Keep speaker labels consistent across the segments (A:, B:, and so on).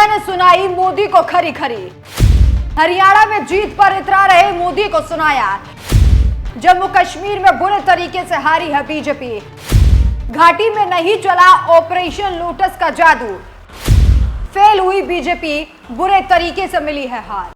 A: अब्दुल्ला ने सुनाई मोदी को खरी खरी। हरियाणा में जीत पर इतरा रहे मोदी को सुनाया। जम्मू कश्मीर में बुरे तरीके से हारी है बीजेपी। घाटी में नहीं चला ऑपरेशन लोटस का जादू। फेल हुई बीजेपी, बुरे तरीके से मिली है हार।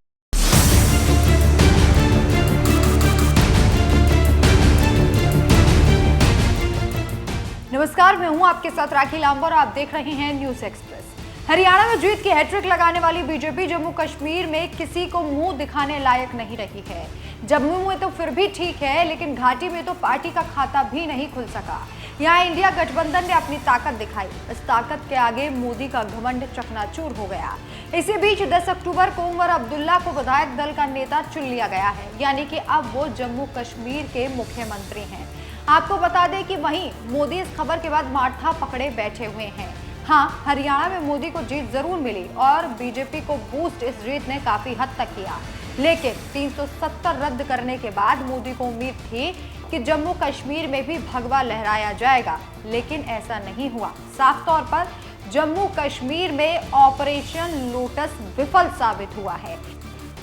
A: नमस्कार, मैं हूं आपके साथ राखी लांबा और आप देख रहे हैं न्यूज एक्सप्रेस। हरियाणा में जीत की हैट्रिक लगाने वाली बीजेपी जम्मू कश्मीर में किसी को मुंह दिखाने लायक नहीं रही है। जम्मू में तो फिर भी ठीक है, लेकिन घाटी में तो पार्टी का खाता भी नहीं खुल सका। यहाँ इंडिया गठबंधन ने अपनी ताकत दिखाई। इस ताकत के आगे मोदी का घमंड चकनाचूर हो गया। इसी बीच 10 अक्टूबर को उमर अब्दुल्ला को विधायक दल का नेता चुन लिया गया है, यानी कि अब वो जम्मू कश्मीर के मुख्यमंत्री हैं। आपको बता दें कि वहीं मोदी इस खबर के बाद माथा पकड़े बैठे हुए हैं। हाँ, हरियाणा में मोदी को जीत जरूर मिली और बीजेपी को बूस्ट इस जीत ने काफी हद तक किया, लेकिन 370 रद्द करने के बाद मोदी को उम्मीद थी कि जम्मू कश्मीर में भी भगवा लहराया जाएगा, लेकिन ऐसा नहीं हुआ। साफ तौर पर जम्मू कश्मीर में ऑपरेशन लोटस विफल साबित हुआ है।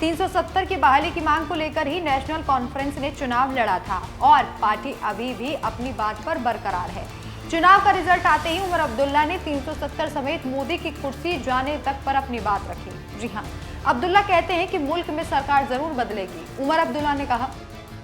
A: 370 की बहाली की मांग को लेकर ही नेशनल कॉन्फ्रेंस ने चुनाव लड़ा था और पार्टी अभी भी अपनी बात पर बरकरार है। चुनाव का रिजल्ट आते ही उमर अब्दुल्ला ने 370 समेत मोदी की कुर्सी जाने तक पर अपनी बात रखी। जी हां, अब्दुल्ला कहते हैं कि मुल्क में सरकार जरूर बदलेगी। उमर अब्दुल्ला ने कहा,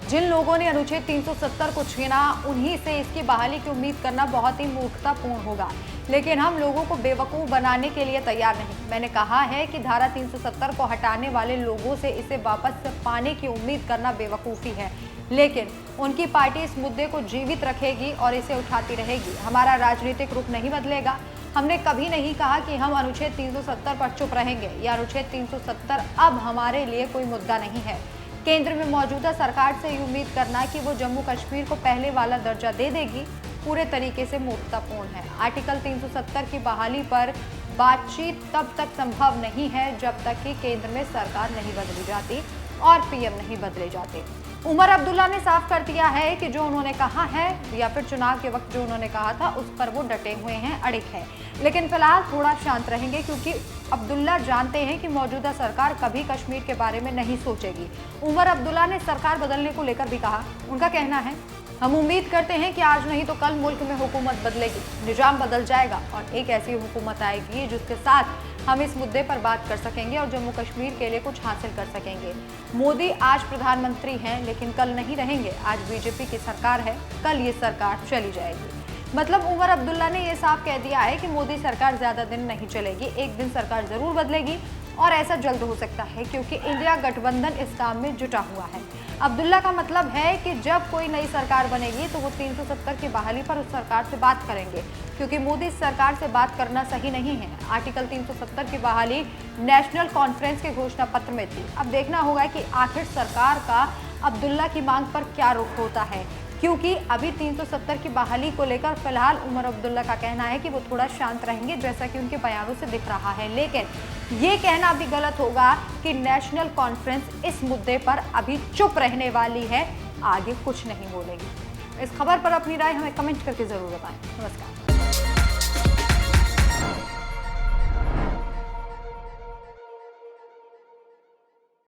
A: जिन लोगों ने अनुच्छेद 370 को छीना, उन्हीं से इसकी बहाली की उम्मीद करना बहुत ही मूर्खतापूर्ण होगा, लेकिन हम लोगों को बेवकूफ़ बनाने के लिए तैयार नहीं। मैंने कहा है कि धारा 370 को हटाने वाले लोगों से इसे वापस पाने की उम्मीद करना बेवकूफ़ी है, लेकिन उनकी पार्टी इस मुद्दे को जीवित रखेगी और इसे उठाती रहेगी। हमारा राजनीतिक रुख नहीं बदलेगा। हमने कभी नहीं कहा कि हम अनुच्छेद 370 पर चुप रहेंगे या अनुच्छेद 370 अब हमारे लिए कोई मुद्दा नहीं है। केंद्र में मौजूदा सरकार से ये उम्मीद करना कि वो जम्मू कश्मीर को पहले वाला दर्जा दे देगी, पूरे तरीके से मूर्खतापूर्ण है। आर्टिकल 370 की बहाली पर बातचीत तब तक संभव नहीं है जब तक कि केंद्र में सरकार नहीं बदली जाती और पीएम नहीं बदले जाते। उमर अब्दुल्ला ने साफ कर दिया है कि जो उन्होंने कहा है या फिर चुनाव के वक्त जो उन्होंने कहा था उस पर वो डटे हुए हैं, अड़िग है, लेकिन फिलहाल थोड़ा शांत रहेंगे, क्योंकि अब्दुल्ला जानते हैं कि मौजूदा सरकार कभी कश्मीर के बारे में नहीं सोचेगी। उमर अब्दुल्ला ने सरकार बदलने को लेकर भी कहा। उनका कहना है, हम उम्मीद करते हैं कि आज नहीं तो कल मुल्क में हुकूमत बदलेगी, निजाम बदल जाएगा और एक ऐसी हुकूमत आएगी जिसके साथ हम इस मुद्दे पर बात कर सकेंगे और जम्मू कश्मीर के लिए कुछ हासिल कर सकेंगे। मोदी आज प्रधानमंत्री हैं, लेकिन कल नहीं रहेंगे। आज बीजेपी की सरकार है, कल ये सरकार चली जाएगी। मतलब उमर अब्दुल्ला ने ये साफ कह दिया है कि मोदी सरकार ज्यादा दिन नहीं चलेगी, एक दिन सरकार जरूर बदलेगी और ऐसा जल्द हो सकता है, क्योंकि इंडिया गठबंधन इस काम में जुटा हुआ है। अब्दुल्ला का मतलब है कि जब कोई नई सरकार बनेगी तो वो 370 की बहाली पर उस सरकार से बात करेंगे, क्योंकि मोदी सरकार से बात करना सही नहीं है। आर्टिकल 370 की बहाली नेशनल कॉन्फ्रेंस के घोषणा पत्र में थी। अब देखना होगा कि आखिर सरकार का अब्दुल्ला की मांग पर क्या रुख होता है, क्योंकि अभी 370 की बहाली को लेकर फिलहाल उमर अब्दुल्ला का कहना है कि वो थोड़ा शांत रहेंगे, जैसा कि उनके बयानों से दिख रहा है। लेकिन ये कहना भी गलत होगा कि नेशनल कॉन्फ्रेंस इस मुद्दे पर अभी चुप रहने वाली है, आगे कुछ नहीं बोलेगी। इस खबर पर अपनी राय हमें कमेंट करके जरूर बताएं। नमस्कार।